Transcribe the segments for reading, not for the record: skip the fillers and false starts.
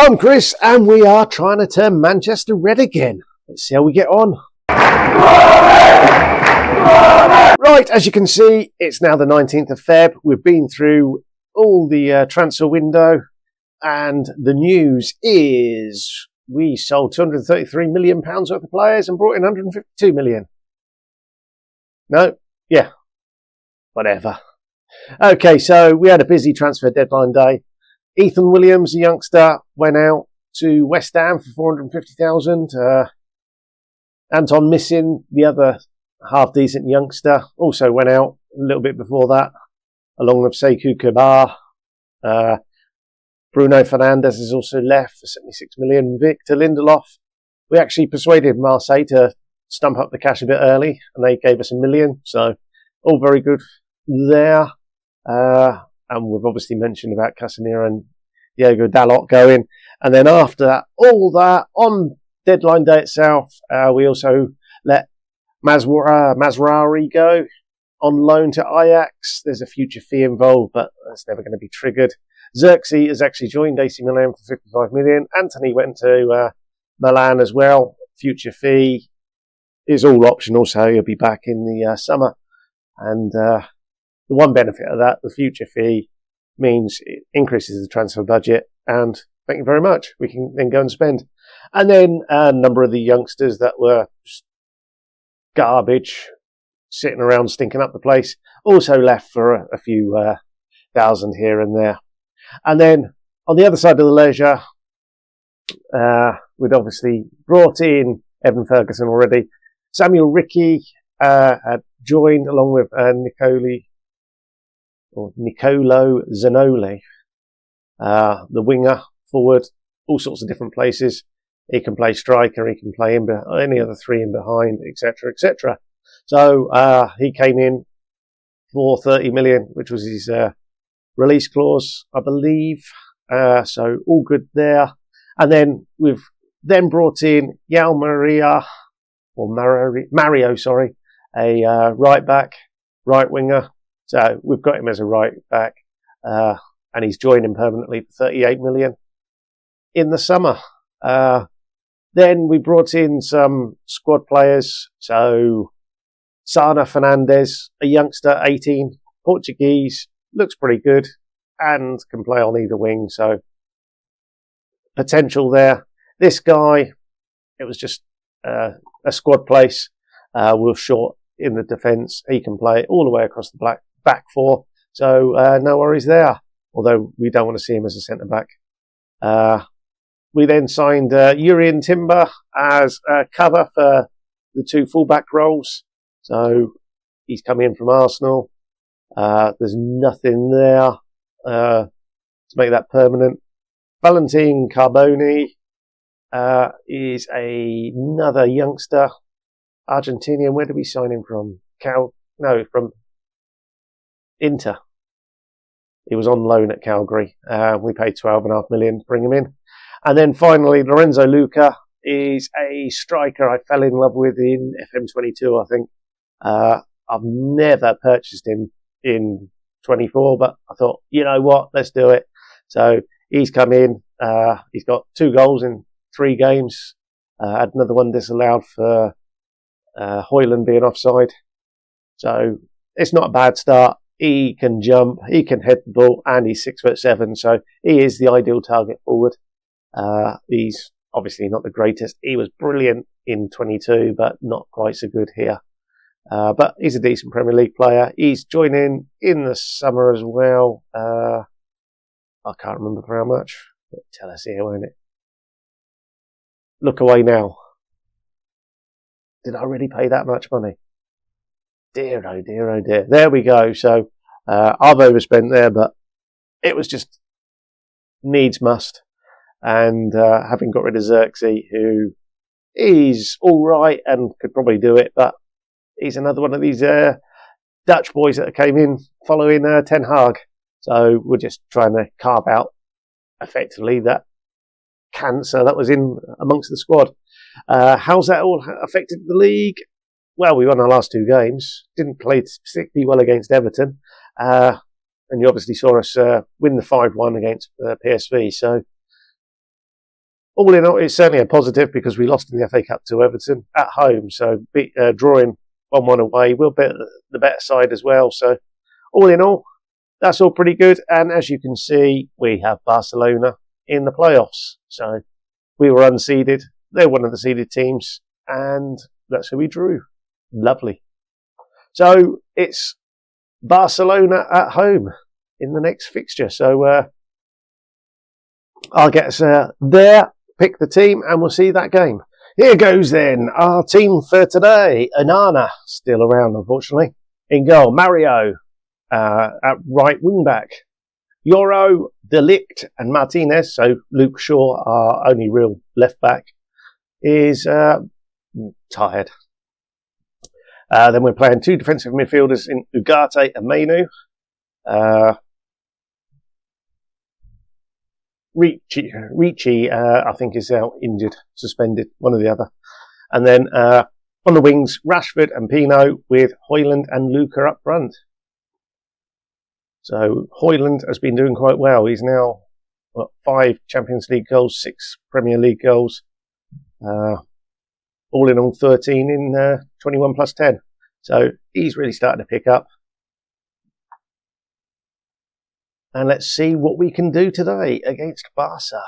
I'm Chris, and we are trying to turn Manchester red again. Let's see how we get on. Right, as you can see, it's now the 19th of Feb. We've been through all the transfer window, and the news is we sold £233 million worth of players and brought in £152 million. No? Yeah. Whatever. Okay, so we had a busy transfer deadline day. Ethan Williams, a youngster, went out to West Ham for £450,000. Anton Missing, the other half-decent youngster, also went out a little bit before that, along with Sekou Kabar. Bruno Fernandes has also left for £76 million. Victor Lindelof, we actually persuaded Marseille to stump up the cash a bit early, and they gave us £1 million, so all very good there. And we've obviously mentioned about Casemiro and Diego Dalot going. And then after that, all that, on deadline day itself, we also let Mazraoui go on loan to Ajax. There's a future fee involved, but that's never going to be triggered. Xerxes has actually joined AC Milan for £55 million. Anthony went to Milan as well. Future fee is all optional, so he'll be back in the summer. And the one benefit of that, the future fee, means it increases the transfer budget, and thank you very much. We can then go and spend. And then a number of the youngsters that were just garbage, sitting around stinking up the place, also left for a few thousand here and there. And then on the other side of the ledger, we'd obviously brought in Evan Ferguson already. Samuel Ricky had joined along with Nicolo Zanoli, the winger, forward, all sorts of different places. He can play striker, he can play any other three in behind, etc., etc. So he came in for £30 million, which was his release clause, I believe. So all good there. And then we've then brought in Mario, a right back, right winger. So we've got him as a right back, and he's joining permanently for £38 million in the summer. Then we brought in some squad players. So Sana Fernandes, a youngster, 18, Portuguese, looks pretty good and can play on either wing. So potential there. This guy, it was just a squad place. We're short in the defence. He can play all the way across the back four, so no worries there, although we don't want to see him as a centre-back. We then signed Urian Timber as a cover for the two full-back roles, so he's come in from Arsenal. There's nothing there to make that permanent. Valentin Carboni is another youngster, Argentinian. Where did we sign him from? From Inter. He was on loan at Calgary. We paid £12.5 million to bring him in. And then finally, Lorenzo Luca is a striker I fell in love with in FM22, I think. I've never purchased him in 24, but I thought, you know what, let's do it. So he's come in. He's got 2 goals in 3 games. Had another one disallowed for Højlund being offside. So it's not a bad start. He can jump, he can head the ball, and he's 6'7", so he is the ideal target forward. He's obviously not the greatest. He was brilliant in 22, but not quite so good here. But he's a decent Premier League player. He's joining in the summer as well. I can't remember for how much. But tell us here, won't it? Look away now. Did I really pay that much money? Dear, oh dear, oh dear. There we go. So I've overspent there, but it was just needs must. And having got rid of Xerxes, who is all right and could probably do it, but he's another one of these Dutch boys that came in following Ten Hag. So we're just trying to carve out effectively that cancer that was in amongst the squad. How's that all affected the league? Well, we won our last 2 games. Didn't play particularly well against Everton. And you obviously saw us win the 5-1 against PSV. So all in all, it's certainly a positive because we lost in the FA Cup to Everton at home. So drawing 1-1 away, we'll be the better side as well. So all in all, that's all pretty good. And as you can see, we have Barcelona in the playoffs. So we were unseeded. They're one of the seeded teams. And that's who we drew. Lovely. So it's Barcelona at home in the next fixture. So I'll get us there, pick the team, and we'll see that game. Here goes then our team for today. Onana, still around unfortunately. In goal, Mario at right wing back. Yoro, De Ligt and Martinez, so Luke Shaw, our only real left back, is tired. Then we're playing two defensive midfielders in Ugarte and Mainu. Ricci, I think, is out injured, suspended, one or the other. And then on the wings, Rashford and Pino with Højlund and Luca up front. So Højlund has been doing quite well. He's now 5 Champions League goals, 6 Premier League goals. All in all 13 in 21 plus 10. So he's really starting to pick up. And let's see what we can do today against Barca.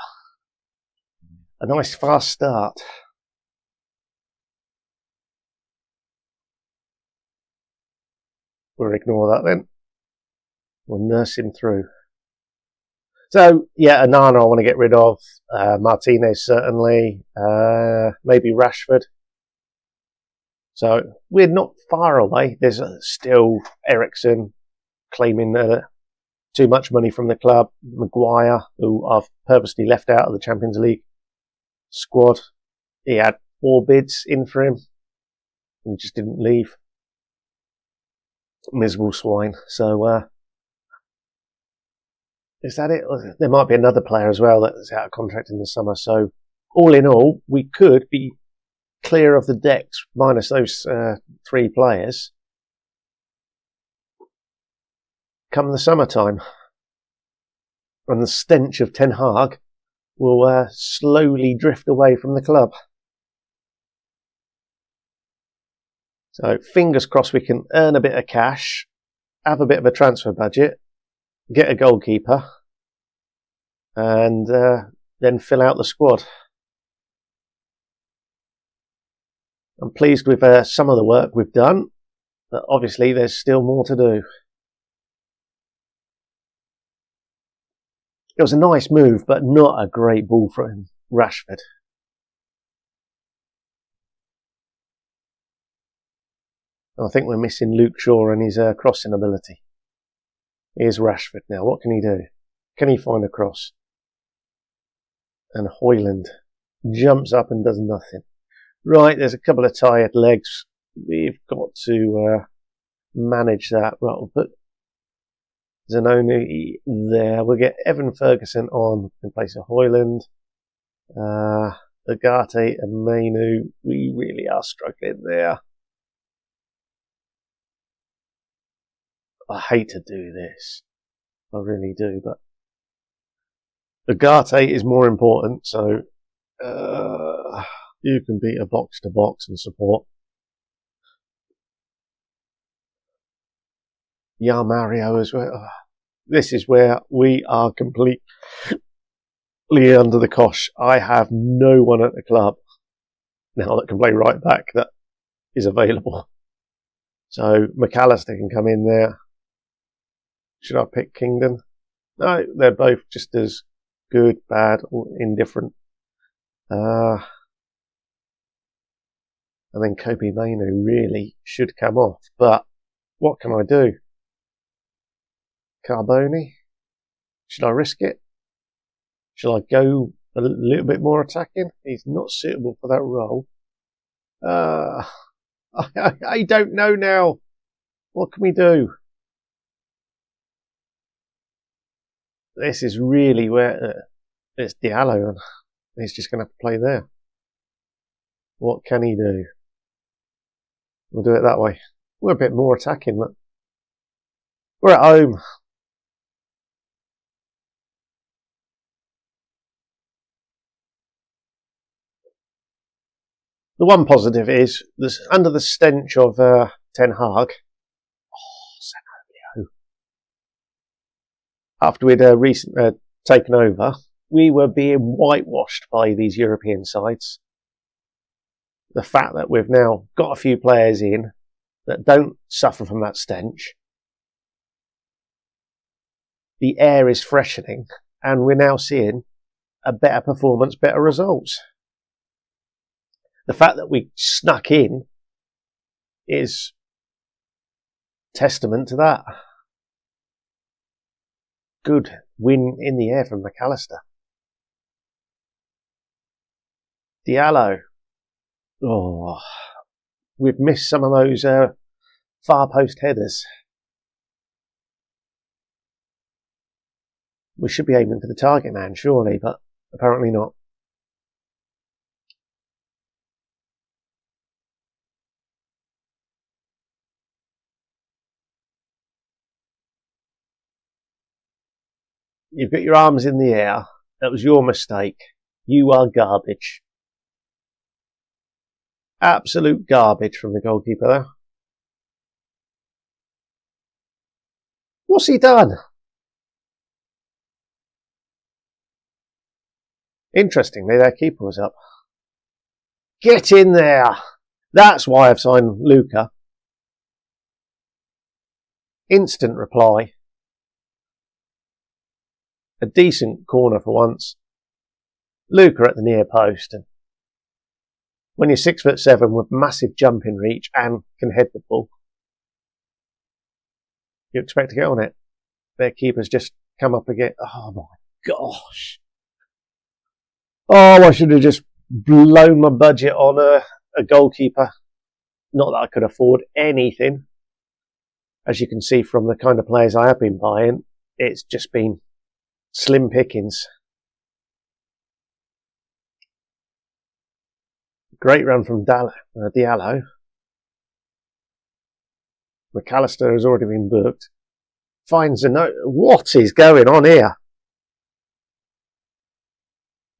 A nice fast start. We'll ignore that then. We'll nurse him through. So, yeah, Onana I want to get rid of. Martinez certainly. Maybe Rashford. So, we're not far away. There's still Eriksen claiming too much money from the club. Maguire, who I've purposely left out of the Champions League squad. He had 4 bids in for him and just didn't leave. Miserable swine. So, is that it? There might be another player as well that's out of contract in the summer. So, all in all, we could be clear of the decks minus those 3 players come the summertime. And the stench of Ten Hag will slowly drift away from the club. So, fingers crossed we can earn a bit of cash, have a bit of a transfer budget, get a goalkeeper, and then fill out the squad. I'm pleased with some of the work we've done, but obviously there's still more to do. It was a nice move, but not a great ball from Rashford. I think we're missing Luke Shaw and his crossing ability. Here's Rashford now. What can he do? Can he find a cross? And Højlund jumps up and does nothing. Right, there's a couple of tired legs. We've got to manage that. Well, we'll put Zanoni there. We'll get Evan Ferguson on in place of Højlund. Ugarte and Mainu. We really are struggling there. I hate to do this. I really do, but Ugarte is more important, so you can beat a box to box and support. Yeah, Mario as well. This is where we are completely under the cosh. I have no one at the club now that can play right back that is available. So McAllister can come in there. Should I pick Kingdon? No, they're both just as good, bad, or indifferent. And then Kobe Mainu really should come off. But what can I do? Carboni? Should I risk it? Shall I go a little bit more attacking? He's not suitable for that role. I don't know now. What can we do? This is really where it's Diallo, and he's just going to have to play there. What can he do? We'll do it that way. We're a bit more attacking. Look. We're at home. The one positive is, this, under the stench of Ten Hag, after we'd taken over, we were being whitewashed by these European sides. The fact that we've now got a few players in that don't suffer from that stench, the air is freshening, and we're now seeing a better performance, better results. The fact that we snuck in is testament to that. Good win in the air from McAllister. Diallo. Oh, we've missed some of those far post headers. We should be aiming for the target man, surely, but apparently not. You've got your arms in the air. That was your mistake. You are garbage. Absolute garbage from the goalkeeper there. What's he done? Interestingly, their keeper was up. Get in there! That's why I've signed Luca. Instant reply. A decent corner for once. Luca at the near post. And when you're 6'7" with massive jumping reach and can head the ball, you expect to get on it. Their keeper's just come up again. Oh my gosh. Oh, I should have just blown my budget on a goalkeeper. Not that I could afford anything. As you can see from the kind of players I have been buying, it's just been slim pickings. Great run from Diallo. McAllister has already been booked. Finds a note. What is going on here?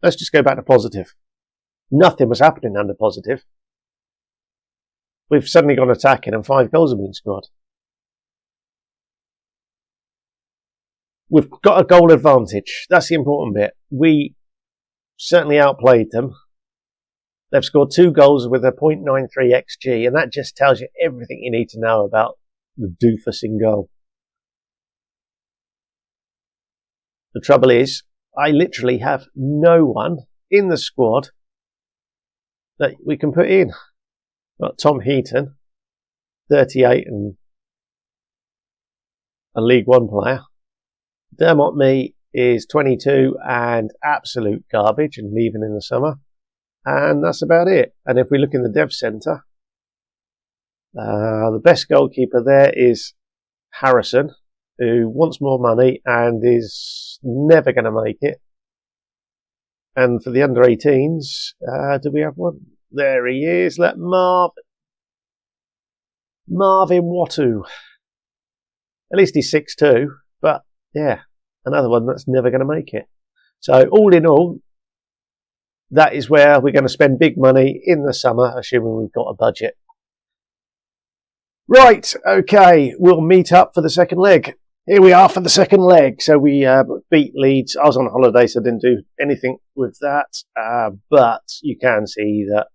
Let's just go back to positive. Nothing was happening under positive. We've suddenly gone attacking and 5 goals have been scored. We've got a goal advantage. That's the important bit. We certainly outplayed them. They've scored 2 goals with a 0.93 XG, and that just tells you everything you need to know about the doofus in goal. The trouble is, I literally have no one in the squad that we can put in. Got Tom Heaton, 38 and a League One player. Dermot Mee is 22 and absolute garbage and leaving in the summer. And that's about it. And if we look in the dev centre, the best goalkeeper there is Harrison, who wants more money and is never going to make it. And for the under 18s, do we have one? There he is. Let Marvin Wattu. At least he's 6'2", but yeah, another one that's never going to make it. So all in all, that is where we're going to spend big money in the summer, assuming we've got a budget. Right, okay, we'll meet up for the second leg. Here we are for the second leg. So we beat Leeds. I was on holiday, so I didn't do anything with that. But you can see that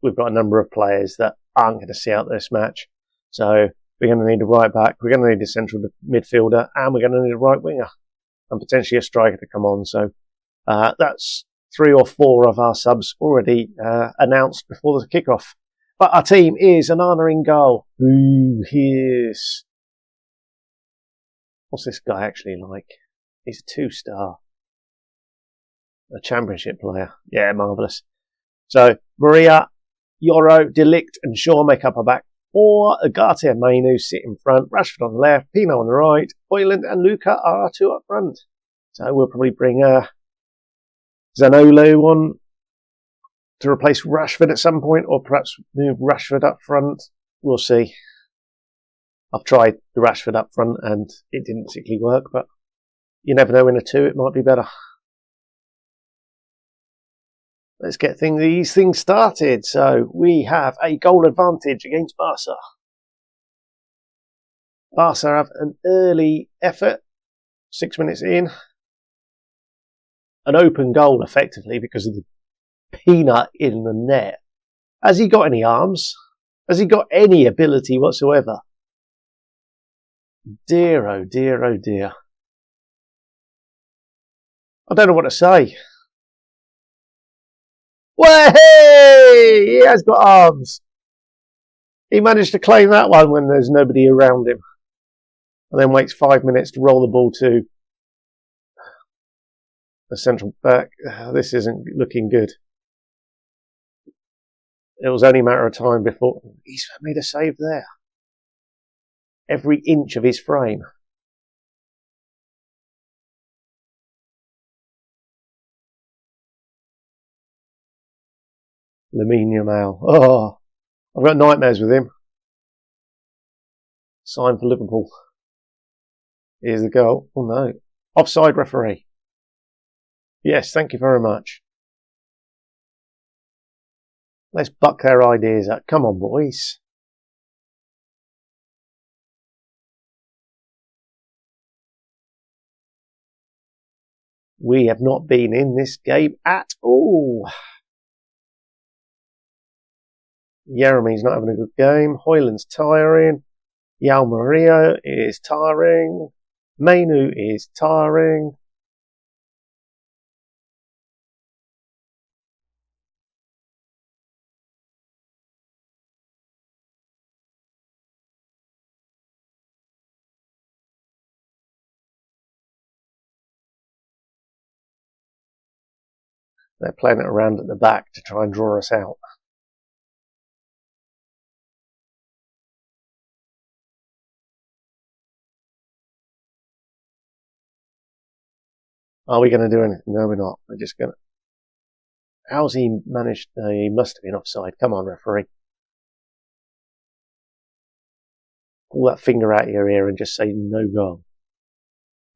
we've got a number of players that aren't going to see out this match. So we're going to need a right back, we're going to need a central midfielder, and we're going to need a right winger, and potentially a striker to come on. So that's 3 or 4 of our subs already announced before the kickoff. But our team is Anana in goal. Ooh, here's... What's this guy actually like? He's a 2-star. A championship player. Yeah, marvellous. So, Maria, Yoro, Delict and Shaw make up our back 4. Agate and Mainu sit in front. Rashford on the left. Pino on the right. Hoyland and Luca are our 2 up front. So we'll probably bring Zanolo on to replace Rashford at some point, or perhaps move Rashford up front. We'll see. I've tried the Rashford up front and it didn't particularly work, but you never know, in a 2 it might be better. Let's get these things started. So we have a goal advantage against Barca. Barca have an early effort, 6 minutes in. An open goal, effectively, because of the peanut in the net. Has he got any arms? Has he got any ability whatsoever? Dear, oh dear, oh dear. I don't know what to say. Well, hey! He has got arms. He managed to claim that one when there's nobody around him. And then waits 5 minutes to roll the ball to the central back. This isn't looking good. It was only a matter of time before he's made a save there. Every inch of his frame. Lamine Yamal. Oh, I've got nightmares with him. Sign for Liverpool. Here's the goal. Oh no. Offside referee. Yes, thank you very much. Let's buck their ideas up. Come on, boys. We have not been in this game at all. Jeremy's not having a good game. Hoyland's tiring. Yal Maria is tiring. Mainu is tiring. They're playing it around at the back to try and draw us out. Are we going to do anything? No, we're not. We're just going to... How's he managed? He must have been offside. Come on, referee. Pull that finger out of your ear and just say no goal.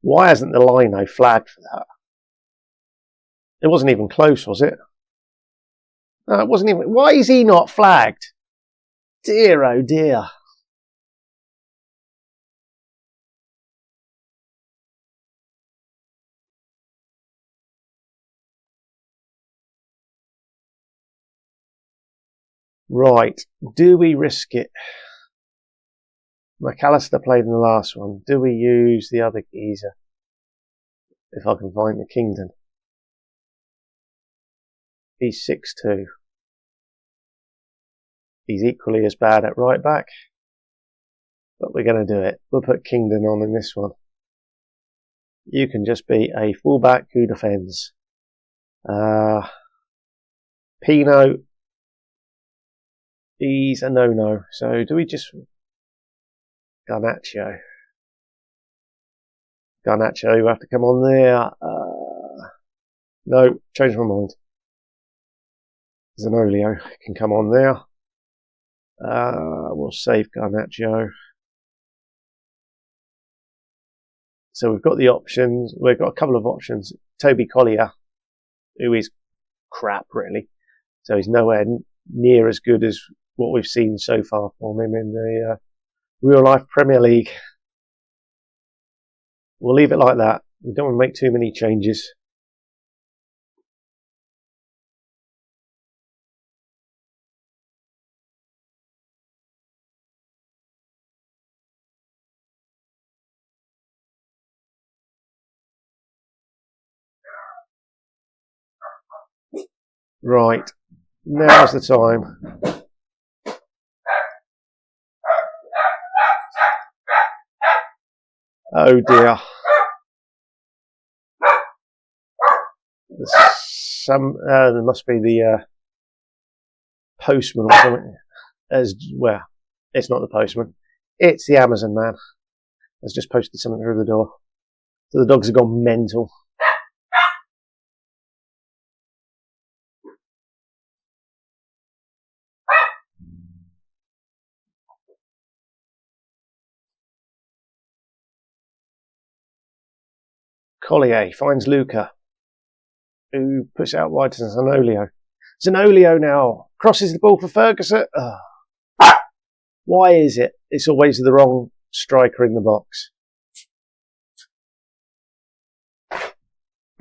Why hasn't the lino flagged for that? It wasn't even close, was it? No, it wasn't even... Why is he not flagged? Dear, oh dear. Right, do we risk it? McAllister played in the last one. Do we use the other geezer? If I can find the Kingdom. He's 6'2". He's equally as bad at right back. But we're going to do it. We'll put Kingdon on in this one. You can just be a fullback who defends. Pino. He's a no-no. So do we just... Garnacho. Garnacho, you have to come on there. No, change my mind. Zanolio can come on there. We'll save Garnacho. So we've got the options. We've got a couple of options. Toby Collier, who is crap, really. So he's nowhere near as good as what we've seen so far from him in the real-life Premier League. We'll leave it like that. We don't want to make too many changes. Right, now's the time. Oh dear. There must be the postman or something. Well, it's not the postman. It's the Amazon man. Has just posted something through the door. So the dogs have gone mental. Collier finds Luca, who puts out wide to Zanolio. Zanolio now crosses the ball for Ferguson. Why is it? It's always the wrong striker in the box.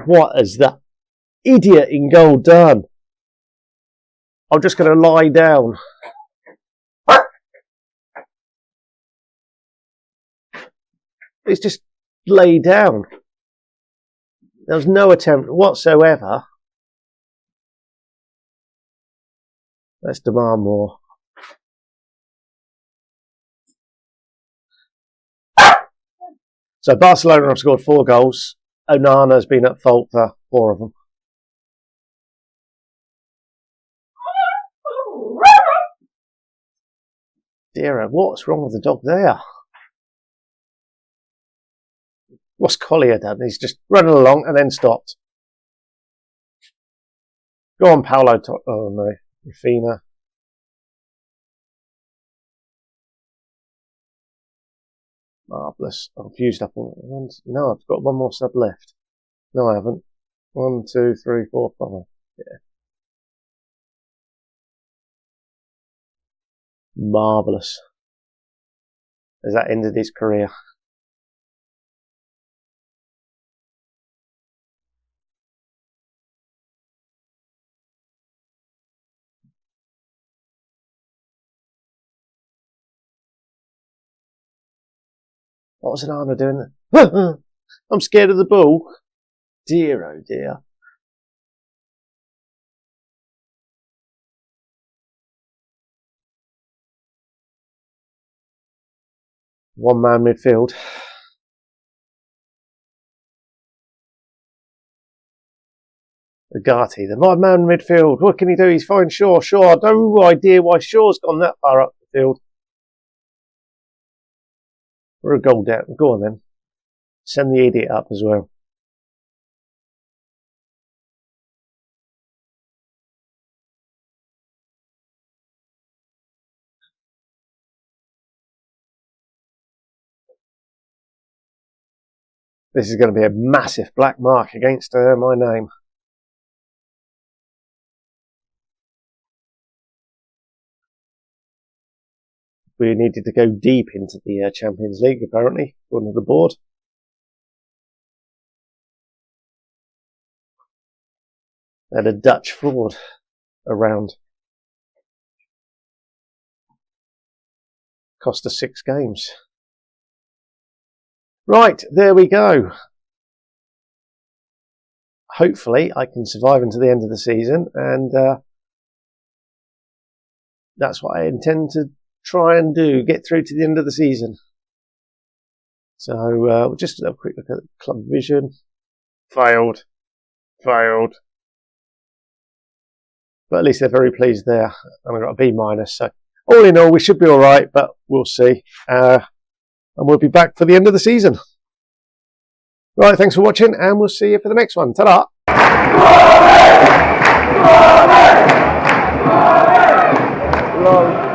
What has that idiot in goal done? I'm just going to lie down. It's just lay down. There was no attempt whatsoever. Let's demand more. So Barcelona have scored 4 goals. Onana's been at fault for 4 of them. Dear, what's wrong with the dog there? What's Collier done? He's just running along and then stopped. Go on, Paolo. Oh no, Rafina. Marvellous. I've used up all. No, I've got 1 more sub left. No, I haven't. 1, 2, 3, 4, 5. Yeah. Marvellous. Has that ended his career? What was Onana doing? I'm scared of the ball. Dear, oh dear. One-man midfield. Ugarte, the one-man midfield. What can he do? He's fine. Shaw. No idea why Shaw's gone that far up the field. We're a goal down. Go on then. Send the idiot up as well. This is going to be a massive black mark against my name. We needed to go deep into the Champions League, apparently, according to the board. They had a Dutch fraud around. Cost us 6 games. Right, there we go. Hopefully, I can survive until the end of the season, and that's what I intend to try and do, get through to the end of the season. So we'll just have a quick look at Club Vision. Failed. But at least they're very pleased there. And I got a B-. So all in all, we should be all right, but we'll see. And we'll be back for the end of the season. Right, thanks for watching, and we'll see you for the next one. Ta-da! Hello.